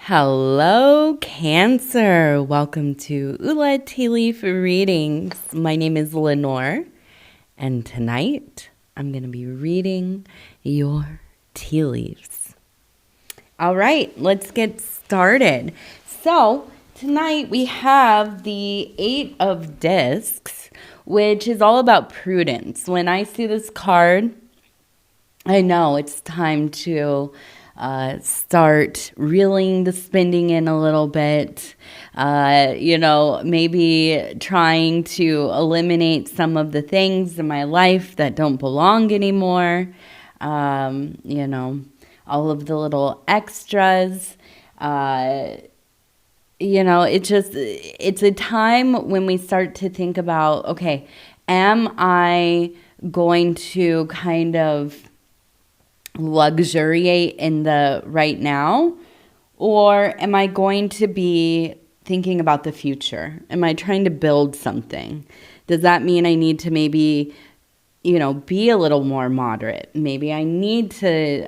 Hello, Cancer. Welcome to Ula Tea Leaf Readings. My name is Lenor, and tonight I'm going to be reading your tea leaves. All right, let's get started. So, tonight we have the Eight of Discs, which is all about prudence. When I see this card, I know it's time to start reeling the spending in a little bit. Maybe trying to eliminate some of the things in my life that don't belong anymore. All of the little extras. It's a time when we start to think about, okay, am I going to kind of luxuriate in the right now, or am I going to be thinking about the future? Am I trying to build something? Does that mean I need to maybe, be a little more moderate? Maybe I need to,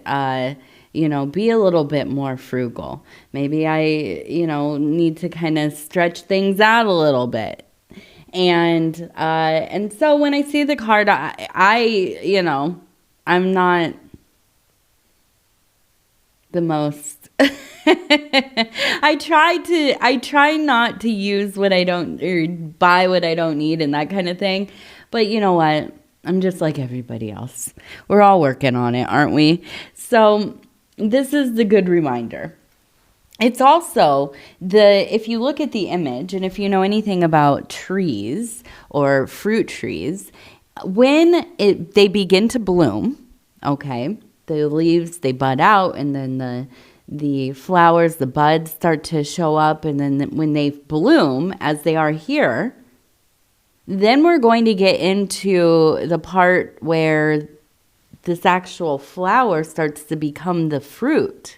be a little bit more frugal. Maybe I, need to kind of stretch things out a little bit. And so when I see the card, I'm not the most I try not to use what I don't, or buy what I don't need and that kind of thing. But you know what? I'm just like everybody else. We're all working on it, aren't we? So this is the good reminder. It's also if you look at the image, and if you know anything about trees or fruit trees, when they begin to bloom, okay, the leaves, they bud out, and then the flowers, the buds start to show up. And then when they bloom, as they are here, then we're going to get into the part where this actual flower starts to become the fruit.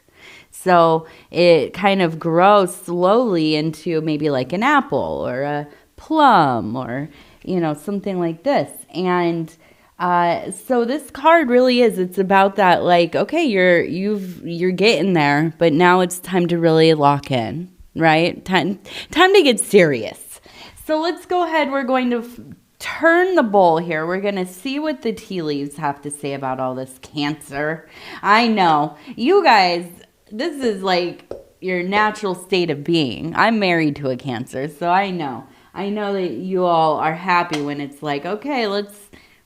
So it kind of grows slowly into maybe like an apple or a plum or, something like this. And so this card really it's about that, like, okay, you're getting there, but now it's time to really lock in, right? Time to get serious. So let's go ahead. We're going to turn the bowl here. We're going to see what the tea leaves have to say about all this, Cancer. I know, you guys, this is like your natural state of being. I'm married to a Cancer, so I know that you all are happy when it's like, okay, let's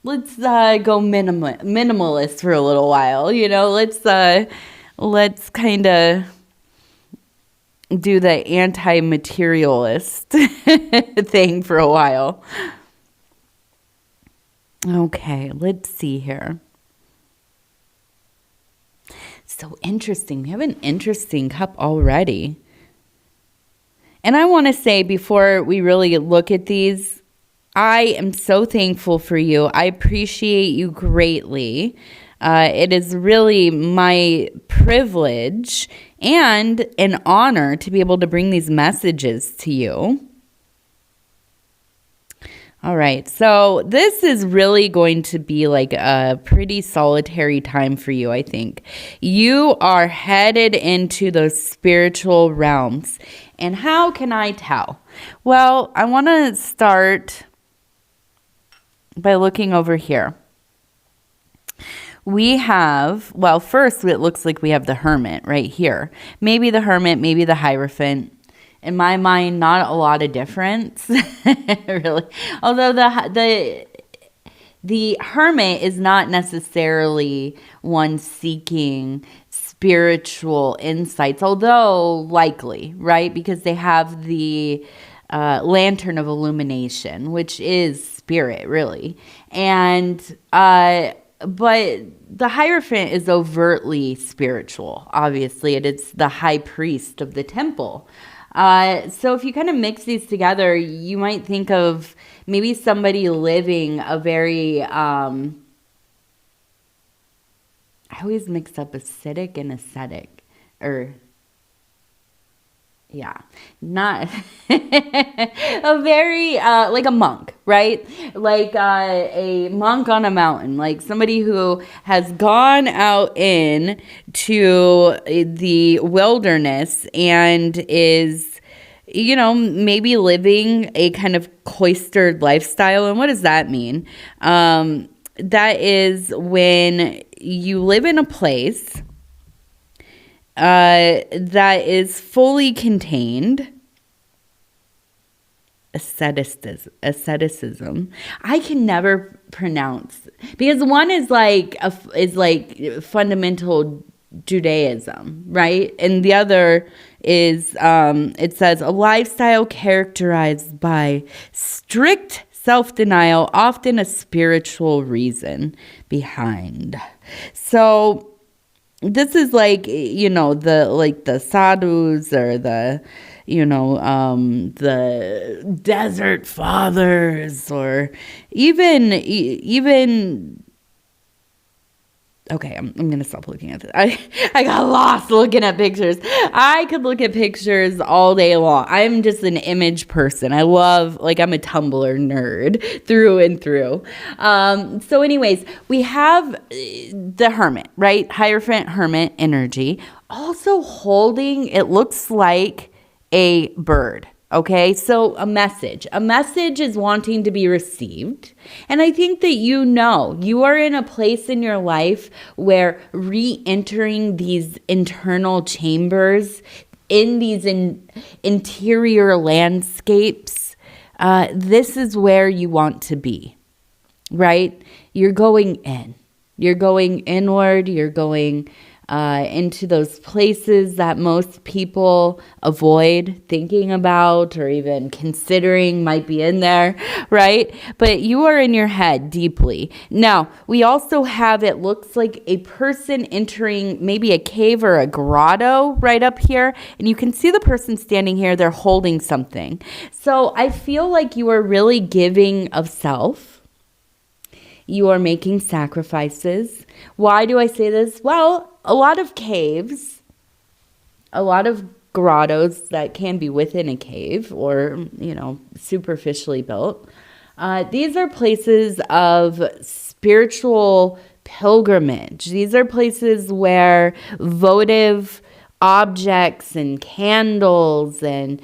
go minimalist for a little while. Let's kind of do the anti-materialist thing for a while. Okay, let's see here. So interesting. We have an interesting cup already. And I want to say, before we really look at these, I am so thankful for you. I appreciate you greatly. It is really my privilege and an honor to be able to bring these messages to you. All right, so this is really going to be like a pretty solitary time for you, I think. You are headed into those spiritual realms. And how can I tell? Well, I want to start by looking over here. We have, well, first it looks like we have the Hermit right here. Maybe the Hermit, maybe the Hierophant. In my mind, not a lot of difference, really. Although the Hermit is not necessarily one seeking spiritual insights, although likely, right? Because they have the lantern of illumination, which is spirit, really. And but the Hierophant is overtly spiritual. Obviously, it's the high priest of the temple. So if you kind of mix these together, you might think of maybe somebody living a very, I always mix up acidic and ascetic, or Yeah, not a very like a monk, right? Like a monk on a mountain, like somebody who has gone out in to the wilderness and is, maybe living a kind of cloistered lifestyle. And what does that mean? That is when you live in a place that is fully contained. Asceticism. I can never pronounce, because one is like fundamental Judaism, right? And the other is it says a lifestyle characterized by strict self-denial, often a spiritual reason behind. So this is like, the sadhus, or the desert fathers, or even okay, I'm going to stop looking at this. I got lost looking at pictures. I could look at pictures all day long. I'm just an image person. I'm a Tumblr nerd through and through. So anyways, we have the hermit, right? Hierophant hermit energy. Also holding, it looks like a bird. Okay, so a message is wanting to be received. And I think that you are in a place in your life where re-entering these internal chambers, in these interior landscapes, this is where you want to be, right? You're going in. You're going inward. You're going into those places that most people avoid thinking about or even considering might be in there, right? But you are in your head deeply. Now, we also have, it looks like a person entering maybe a cave or a grotto right up here. And you can see the person standing here, they're holding something. So I feel like you are really giving of self. You are making sacrifices. Why do I say this? Well, a lot of caves, a lot of grottos that can be within a cave or, superficially built. These are places of spiritual pilgrimage. These are places where votive objects and candles and,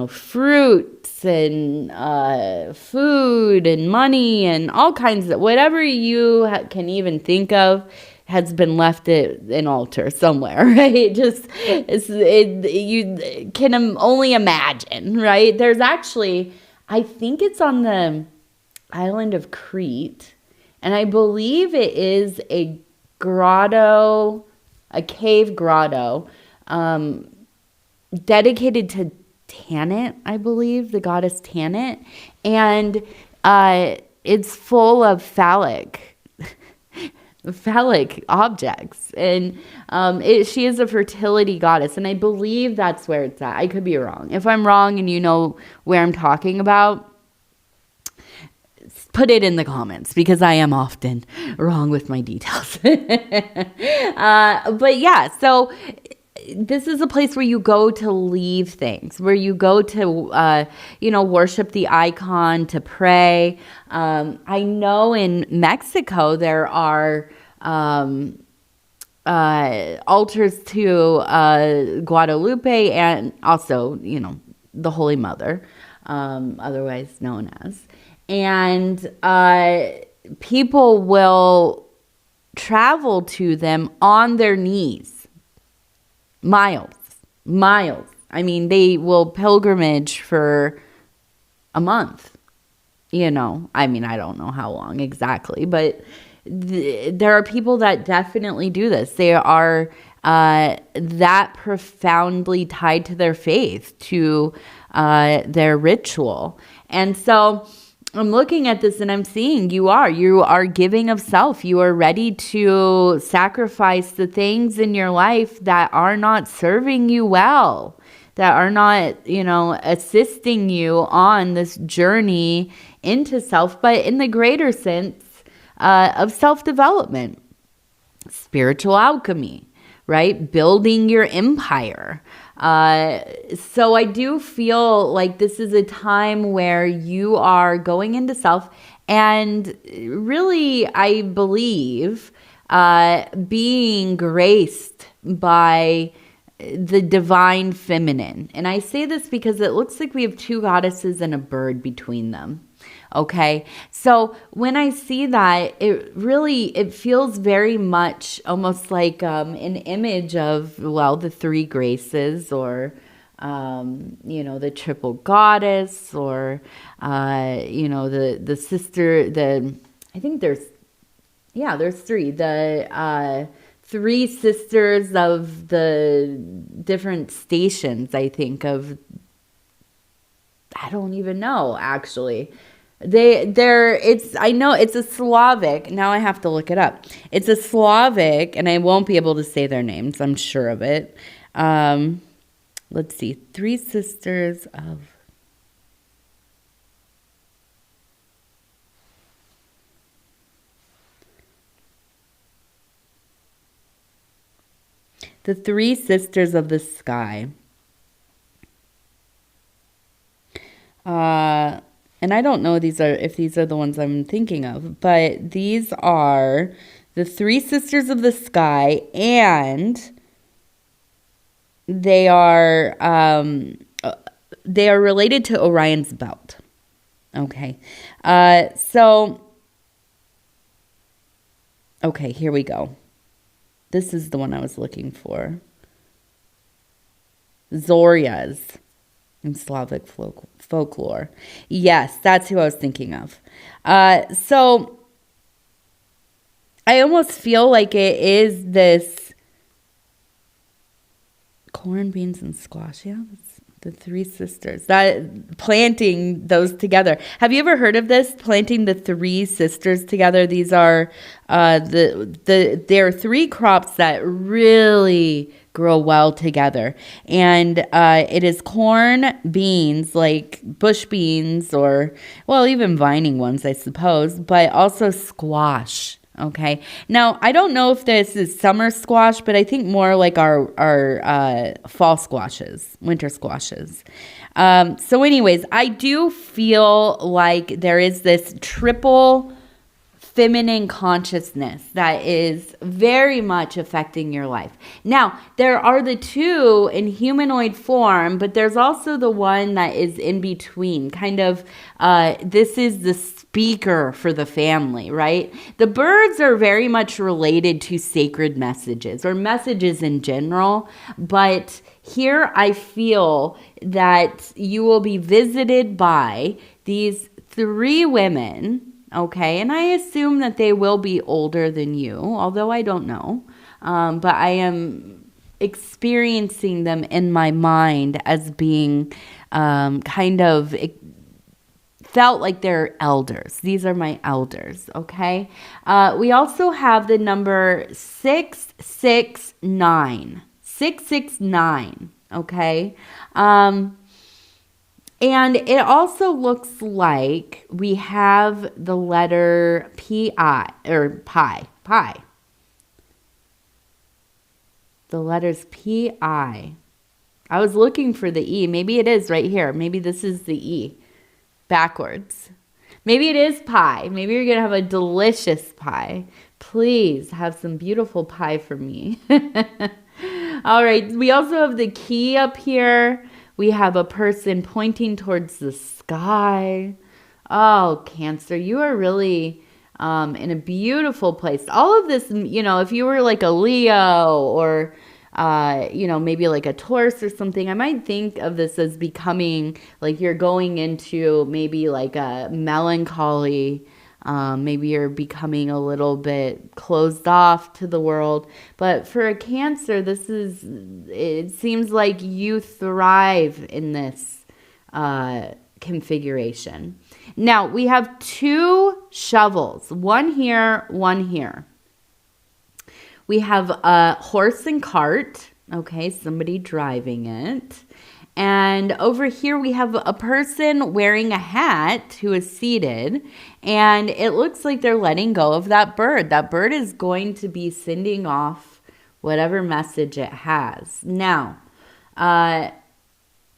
fruits and food and money and all kinds of, whatever you can even think of, has been left at an altar somewhere, right? You can only imagine, right? There's actually, I think it's on the island of Crete, and I believe it is a grotto, a cave grotto, dedicated to Tanit, I believe, the goddess Tanit, and it's full of phallic objects, and she is a fertility goddess, and I believe that's where it's at. I could be wrong. If I'm wrong and you know where I'm talking about, put it in the comments, because I am often wrong with my details. But yeah, so this is a place where you go to leave things, where you go to, worship the icon, to pray. I know in Mexico there are altars to Guadalupe, and also, the Holy Mother, otherwise known as. And people will travel to them on their knees. Miles. I mean, they will pilgrimage for a month. I don't know how long exactly, but there are people that definitely do this. They are that profoundly tied to their faith, to their ritual. And so I'm looking at this and I'm seeing you are giving of self. You are ready to sacrifice the things in your life that are not serving you well, that are not, assisting you on this journey into self, but in the greater sense of self-development, spiritual alchemy, right? Building your empire. So I do feel like this is a time where you are going into self, and really, I believe, being graced by the divine feminine. And I say this because it looks like we have two goddesses and a bird between them. Okay. So when I see that, it feels very much almost like an image of, well, the three graces, or, the triple goddess, or, the sister, I think there's three, three sisters of the different stations, I think, I don't even know, actually. I know it's a Slavic. Now I have to look it up. It's a Slavic, and I won't be able to say their names. I'm sure of it. Let's see. Three sisters of... The three sisters of the sky. And I don't know if these are the ones I'm thinking of, but these are the three sisters of the sky, and they are related to Orion's belt. Okay. Okay, here we go. This is the one I was looking for. Zorias in Slavic folklore. Yes, that's who I was thinking of. So I almost feel like it is this corn, beans, and squash. Yeah, it's the three sisters. That planting those together. Have you ever heard of this? Planting the three sisters together. These are there are three crops that really grow well together, and it is corn, beans, like bush beans, or, well, even vining ones, I suppose, but also squash. Okay. Now, I don't know if this is summer squash, but I think more like our fall squashes, winter squashes. So anyways, I do feel like there is this triple feminine consciousness that is very much affecting your life. Now, there are the two in humanoid form, but there's also the one that is in between. Kind of, this is the speaker for the family, right? The birds are very much related to sacred messages, or messages in general, but here I feel that you will be visited by these three women. Okay, and I assume that they will be older than you, although I don't know. But I am experiencing them in my mind as being kind of felt like they're elders. These are my elders, okay? We also have the number 669. 669, okay? And it also looks like we have the letter P-I, or pi. The letters P-I. I was looking for the E. Maybe it is right here. Maybe this is the E backwards. Maybe it is pie. Maybe you're going to have a delicious pie. Please have some beautiful pie for me. All right. We also have the key up here. We have a person pointing towards the sky. Oh, Cancer, you are really in a beautiful place. All of this, if you were like a Leo, or, maybe like a Taurus or something, I might think of this as becoming like you're going into maybe like a melancholy. Maybe you're becoming a little bit closed off to the world. But for a Cancer, it seems like you thrive in this configuration. Now, we have two shovels, one here, one here. We have a horse and cart, okay, somebody driving it. And over here we have a person wearing a hat who is seated, and it looks like they're letting go of that bird. That bird is going to be sending off whatever message it has. Now,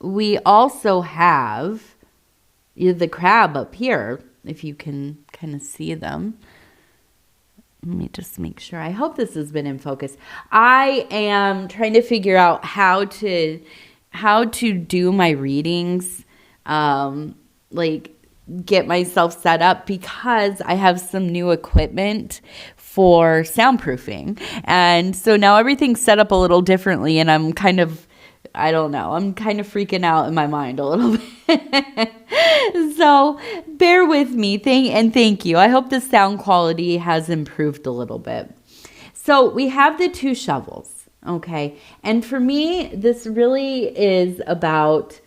We also have the crab up here, if you can kind of see them. Let me just make sure. I hope this has been in focus. I am trying to figure out how to do my readings, like get myself set up, because I have some new equipment for soundproofing. And so now everything's set up a little differently, and I'm kind of, I don't know, I'm kind of freaking out in my mind a little bit. So bear with me. Thank you. I hope the sound quality has improved a little bit. So we have the 2 shovels, okay? And for me, this really is about,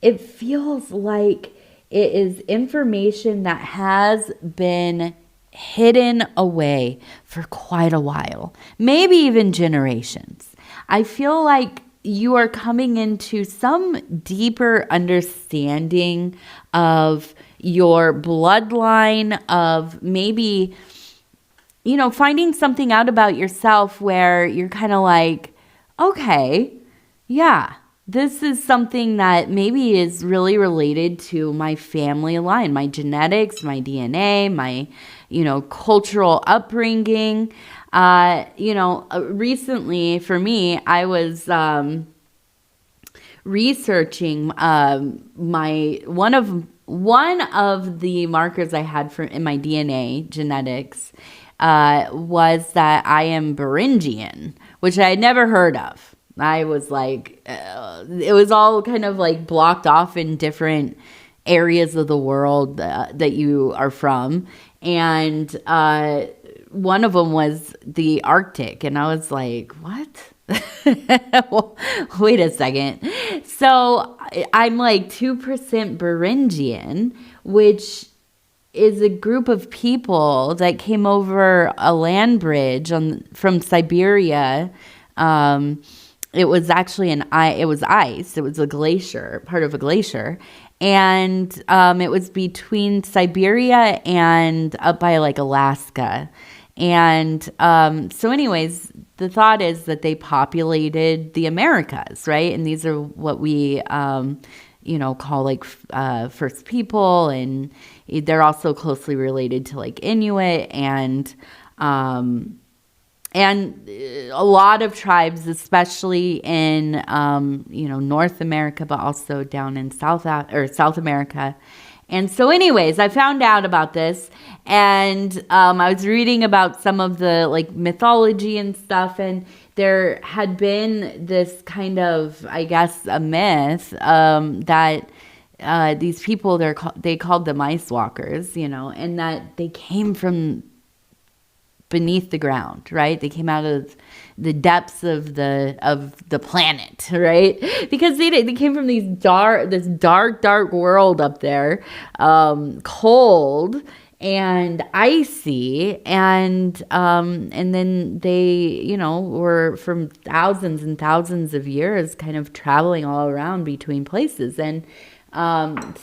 it feels like it is information that has been hidden away for quite a while, maybe even generations. I feel like you are coming into some deeper understanding of your bloodline, of maybe, you know, finding something out about yourself where you're kind of like, okay, yeah, this is something that maybe is really related to my family line, my genetics, my DNA, my, you know, cultural upbringing. Recently for me, I was researching one of the markers I had in my DNA genetics was that I am Beringian, which I had never heard of. I was like, it was all kind of like blocked off in different areas of the world that you are from. And one of them was the Arctic. And I was like, what? Well, wait a second. So I'm like 2% Beringian, which is a group of people that came over a land bridge from Siberia. It was actually it was ice. It was a glacier, part of a glacier. And it was between Siberia and up by like Alaska. And so anyways, the thought is that they populated the Americas, right? And these are what we, call like First People. And they're also closely related to like Inuit and a lot of tribes, especially in, North America, but also down in South America. And so anyways, I found out about this, and I was reading about some of the like mythology and stuff, and there had been this kind of, I guess, a myth that these people, they called them ice walkers, and that they came from beneath the ground, right? They came out of the depths of the planet, right? Because they came from this dark world up there, cold and icy, and then they, were from thousands and thousands of years kind of traveling all around between places. And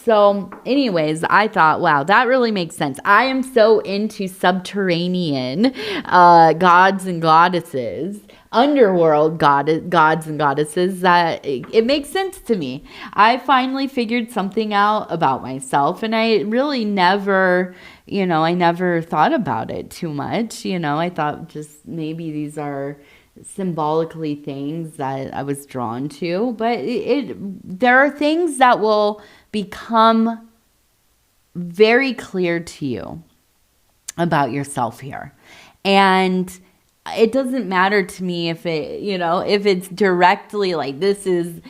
so anyways, I thought, wow, that really makes sense. I am so into subterranean gods and goddesses, underworld gods and goddesses, that it makes sense to me. I finally figured something out about myself, and I really never, I never thought about it too much. I thought just maybe these are symbolically things that I was drawn to, but there are things that will become very clear to you about yourself here. And it doesn't matter to me if if it's directly like, this is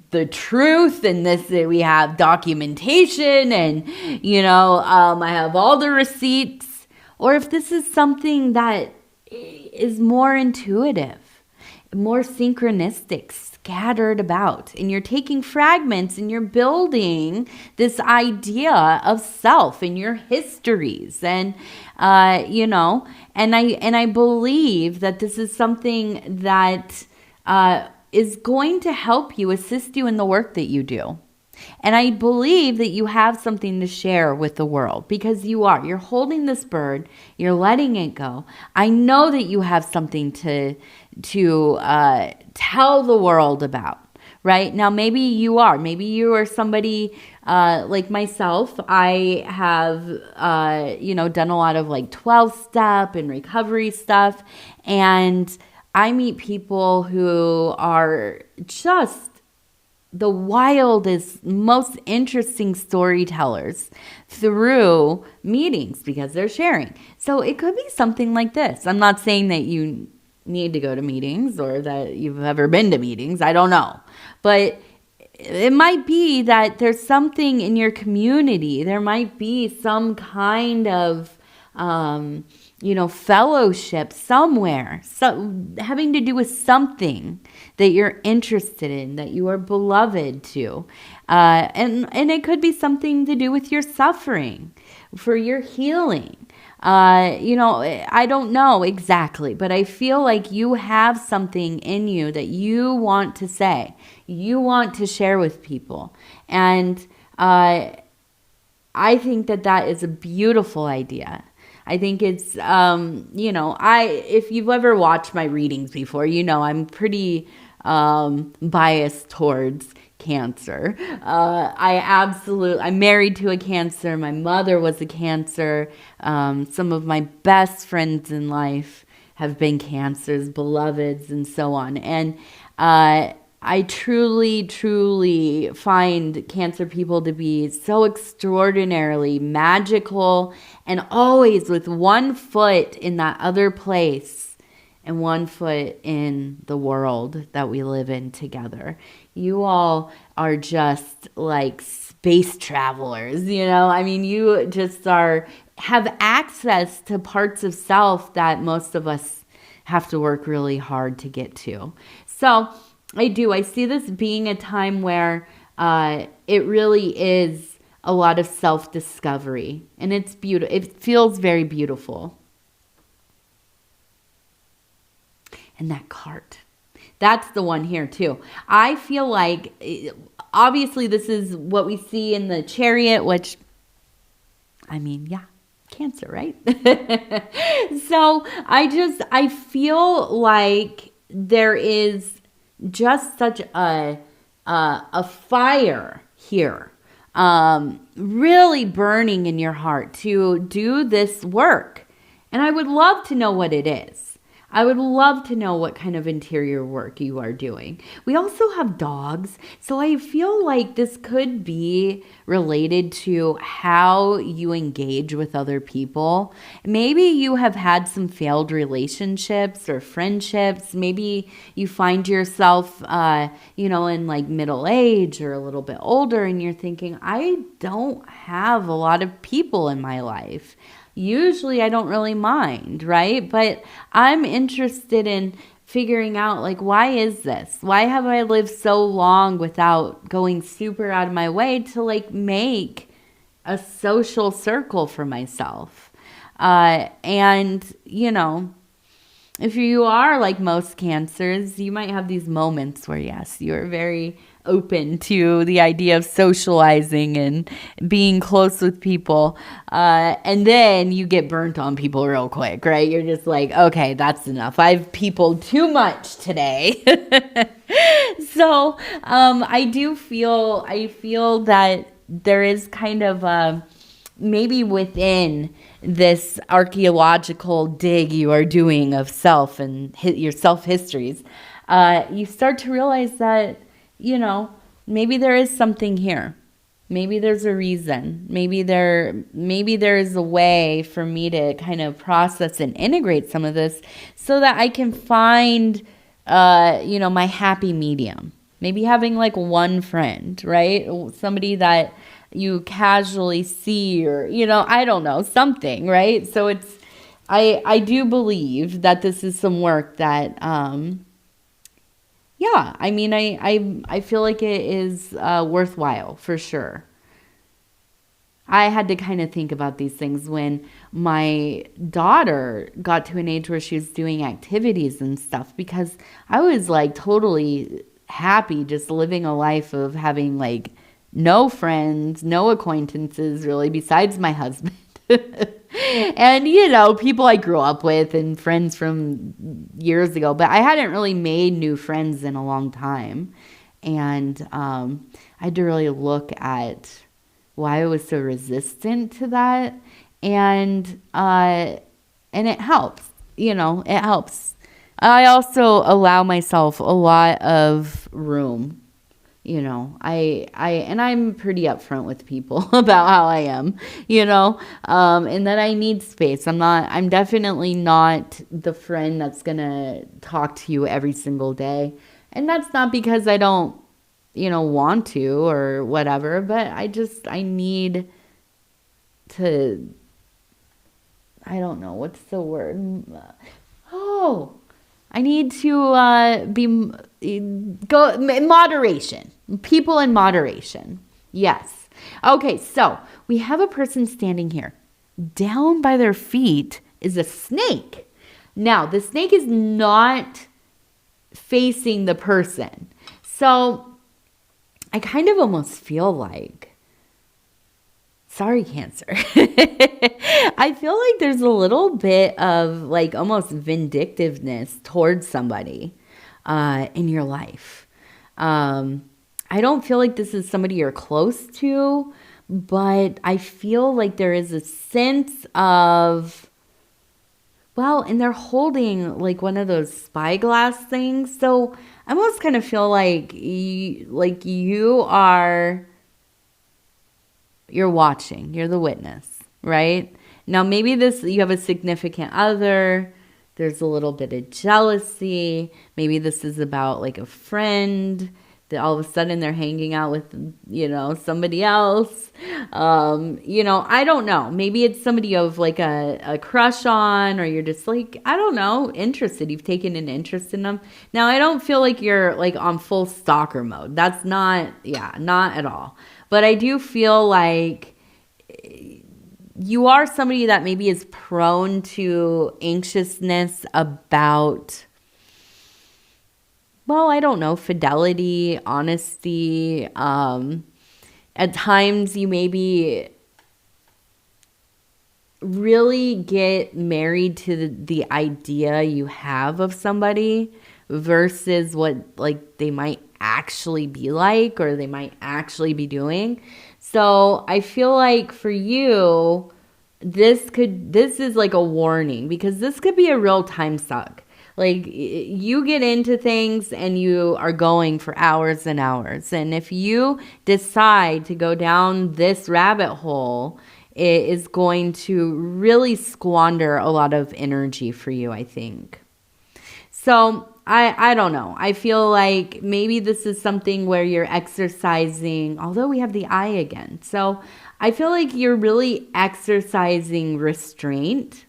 the truth, and we have documentation, and I have all the receipts, or if this is something that is more intuitive, more synchronistic, scattered about, and you're taking fragments and you're building this idea of self and your histories, and and I believe that this is something that is going to help you, assist you in the work that you do. And I believe that you have something to share with the world, because you're holding this bird, you're letting it go. I know that you have something to tell the world about, right? Now, maybe you are somebody like myself. I have, done a lot of like 12-step and recovery stuff. And I meet people who are just the wildest, most interesting storytellers through meetings because they're sharing. So it could be something like this. I'm not saying that you need to go to meetings or that you've ever been to meetings. I don't know. But it might be that there's something in your community. There might be some kind of fellowship somewhere, so having to do with something that you're interested in, that you are beloved to. And it could be something to do with your suffering, for your healing. I don't know exactly, but I feel like you have something in you that you want to say, you want to share with people. And I think that is a beautiful idea. I think it's, if you've ever watched my readings before, I'm pretty biased towards Cancer. I'm married to a Cancer. My mother was a Cancer. Some of my best friends in life have been Cancers, beloveds, and so on. And I truly, truly find Cancer people to be so extraordinarily magical, and always with one foot in that other place and one foot in the world that we live in together. You all are just like space travelers, you just have access to parts of self that most of us have to work really hard to get to. So I see this being a time where it really is a lot of self-discovery, and it's beautiful. It feels very beautiful. And that cart, that's the one here too. I feel like, obviously this is what we see in the Chariot, which, Cancer, right? So I feel like there is just such a fire here, really burning in your heart to do this work. And I would love to know what it is. I would love to know what kind of interior work you are doing. We also have dogs, so I feel like this could be related to how you engage with other people. Maybe you have had some failed relationships or friendships. Maybe you find yourself, in like middle age or a little bit older, and you're thinking, I don't have a lot of people in my life. Usually I don't really mind, right? But I'm interested in figuring out, like, why is this? Why have I lived so long without going super out of my way to, like, make a social circle for myself? If you are like most Cancers, you might have these moments where, yes, you're very open to the idea of socializing and being close with people. And then you get burnt on people real quick, right? You're just like, okay, that's enough. I've peopled too much today. So I feel that there is kind of maybe within this archaeological dig you are doing of self and your self-histories, you start to realize that, maybe there is something here. Maybe there's a reason. Maybe there is a way for me to kind of process and integrate some of this so that I can find, my happy medium. Maybe having like one friend, right? Somebody that you casually see, or, I don't know, something, right? So I do believe that this is some work that, I feel like it is worthwhile for sure. I had to kind of think about these things when my daughter got to an age where she was doing activities and stuff, because I was like totally happy just living a life of having like no friends, no acquaintances really besides my husband. And, you know, people I grew up with and friends from years ago, but I hadn't really made new friends in a long time. And I had to really look at why I was so resistant to that. And it helps, you know, it helps. I also allow myself a lot of room. You know, and I'm pretty upfront with people about how I am, you know, and that I need space. I'm definitely not the friend that's going to talk to you every single day. And that's not because I don't, you know, want to or whatever, but I need to, I don't know, what's the word? I need to go in moderation. People in moderation. Yes. Okay, so we have a person standing here. Down by their feet is a snake. Now, the snake is not facing the person. So I kind of almost feel like, sorry, Cancer. I feel like there's a little bit of like almost vindictiveness towards somebody in your life. I don't feel like this is somebody you're close to, but I feel like there is a sense of, well, and they're holding like one of those spyglass things. So I almost kind of feel like you're watching, you're the witness, right? Now, maybe you have a significant other, there's a little bit of jealousy. Maybe this is about like a friend that all of a sudden they're hanging out with, you know, somebody else. You know, I don't know. Maybe it's somebody you have like a crush on, or you're just like, I don't know, interested. You've taken an interest in them. Now, I don't feel like you're like on full stalker mode. That's not at all. But I do feel like you are somebody that maybe is prone to anxiousness about, well, I don't know, fidelity, honesty. At times you maybe really get married to the idea you have of somebody versus what like they might actually be like or they might actually be doing. So I feel like for you, this is like a warning, because this could be a real time suck. Like, you get into things and you are going for hours and hours. And if you decide to go down this rabbit hole, it is going to really squander a lot of energy for you, I think. So I don't know. I feel like maybe this is something where you're exercising, although we have the eye again. So I feel like you're really exercising restraint.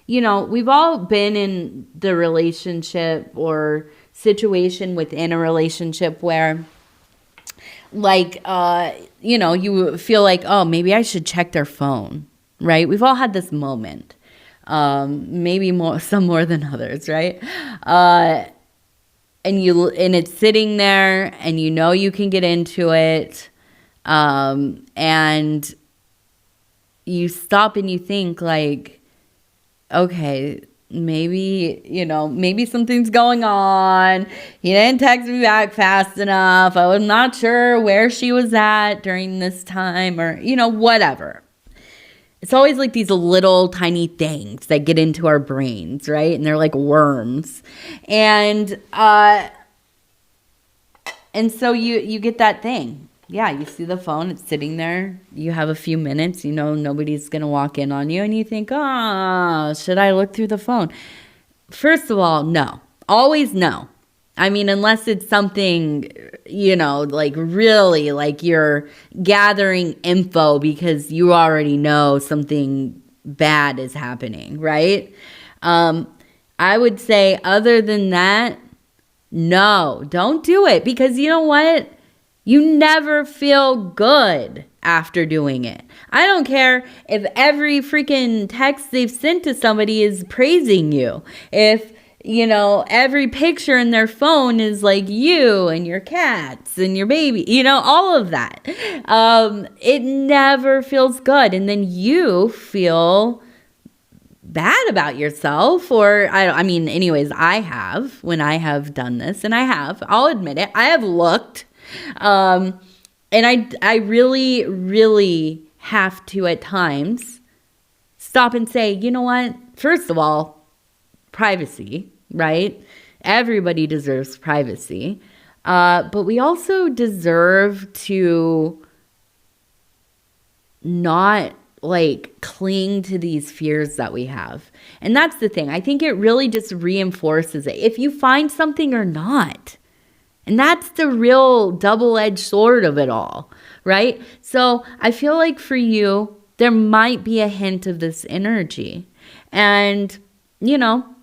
You know, we've all been in the relationship or situation within a relationship where, like, you know, you feel like, oh, maybe I should check their phone, right? We've all had this moment. Maybe some more than others, right? And it's sitting there and you know you can get into it. And you stop and you think like, okay, maybe something's going on. He didn't text me back fast enough. I was not sure where she was at during this time, or, whatever. It's always like these little tiny things that get into our brains, right? And they're like worms. And so you get that thing. Yeah, you see the phone, it's sitting there. You have a few minutes, nobody's going to walk in on you. And you think, should I look through the phone? First of all, no. Always no. I mean, unless it's something, like really like you're gathering info because you already know something bad is happening, right? I would say other than that, no, don't do it, because you know what? You never feel good after doing it. I don't care if every freaking text they've sent to somebody is praising you. If every picture in their phone is like you and your cats and your baby, all of that. It never feels good. And then you feel bad about yourself, or anyways, I have, when I have done this, and I'll admit it, I have looked, and I really, really have to at times stop and say, you know what? First of all, privacy, right? Everybody deserves privacy. But we also deserve to not cling to these fears that we have. And that's the thing. I think it really just reinforces it. If you find something or not. And that's the real double-edged sword of it all, right? So I feel like for you, there might be a hint of this energy. And,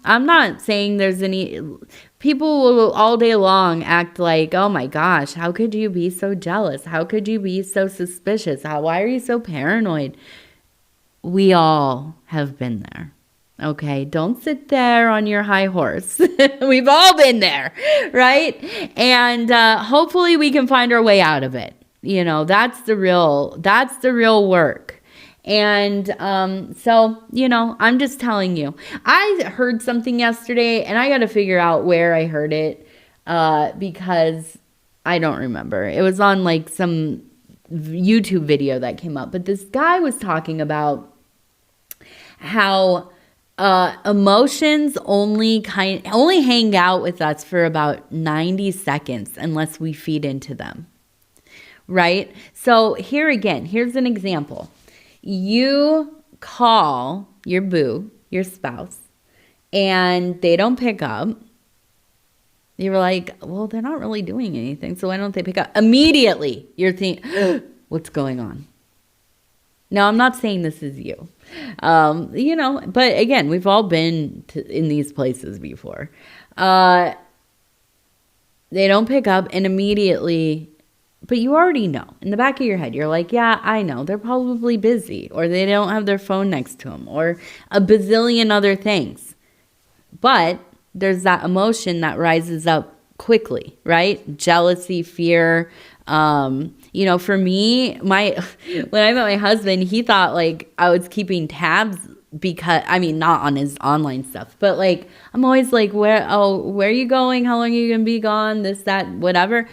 I'm not saying there's any... People will all day long act like, oh my gosh, how could you be so jealous? How could you be so suspicious? Why are you so paranoid? We all have been there. Okay, don't sit there on your high horse. We've all been there, right? And hopefully we can find our way out of it. That's the real work. And so, I'm just telling you. I heard something yesterday, and I got to figure out where I heard it because I don't remember. It was on some YouTube video that came up. But this guy was talking about how emotions only hang out with us for about 90 seconds unless we feed into them, right? So here's an example. You call your boo, your spouse, and they don't pick up. You're like, well, they're not really doing anything, so why don't they pick up? Immediately, you're thinking, what's going on? Now, I'm not saying this is you, but again, we've all been in these places before. They don't pick up, and immediately, but you already know. In the back of your head, you're like, yeah, I know. They're probably busy, or they don't have their phone next to them, or a bazillion other things. But there's that emotion that rises up quickly, right? Jealousy, fear. For me, when I met my husband, he thought I was keeping tabs because, not on his online stuff, but I'm always where are you going? How long are you going to be gone? This, that, whatever.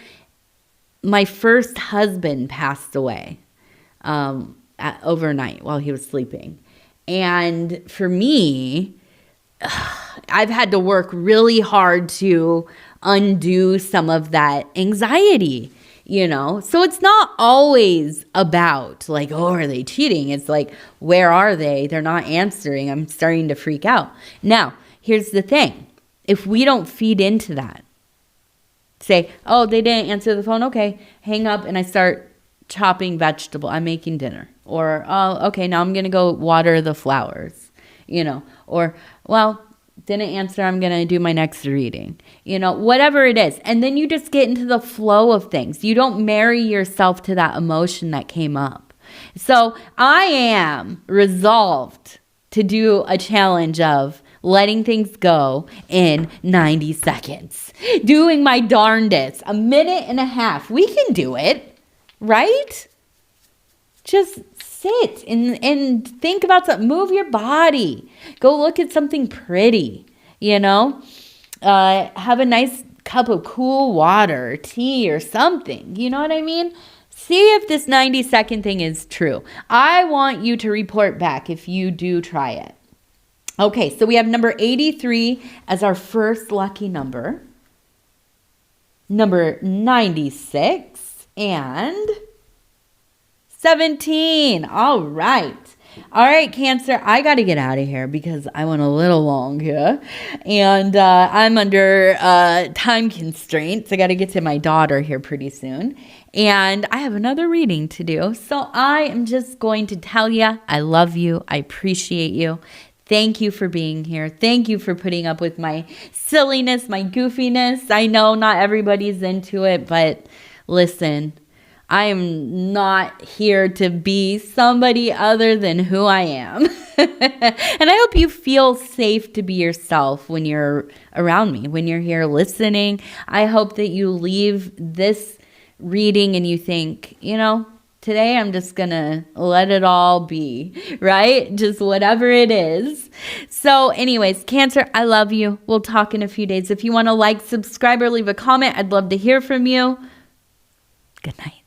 My first husband passed away overnight while he was sleeping. And for me, I've had to work really hard to undo some of that anxiety, So it's not always about are they cheating? It's where are they? They're not answering. I'm starting to freak out. Now, here's the thing. If we don't feed into that, say, oh, they didn't answer the phone. Okay, hang up, and I start chopping vegetable. I'm making dinner. Or, oh, okay, now I'm going to go water the flowers, Or, well, didn't answer. I'm going to do my next reading. Whatever it is. And then you just get into the flow of things. You don't marry yourself to that emotion that came up. So I am resolved to do a challenge of letting things go in 90 seconds. Doing my darndest. A minute and a half. We can do it, right? Just sit and think about something. Move your body. Go look at something pretty, Have a nice cup of cool water, tea, or something. You know what I mean? See if this 90-second thing is true. I want you to report back if you do try it. Okay, so we have number 83 as our first lucky number. Number 96 and 17. All right. All right, Cancer, I got to get out of here because I went a little long here. And I'm under time constraints. I got to get to my daughter here pretty soon. And I have another reading to do. So I am just going to tell you, I love you. I appreciate you. Thank you for being here. Thank you for putting up with my silliness, my goofiness. I know not everybody's into it, but listen, I am not here to be somebody other than who I am. And I hope you feel safe to be yourself when you're around me, when you're here listening. I hope that you leave this reading and you think, today I'm just going to let it all be, right? Just whatever it is. So anyways, Cancer, I love you. We'll talk in a few days. If you want to like, subscribe, or leave a comment, I'd love to hear from you. Good night.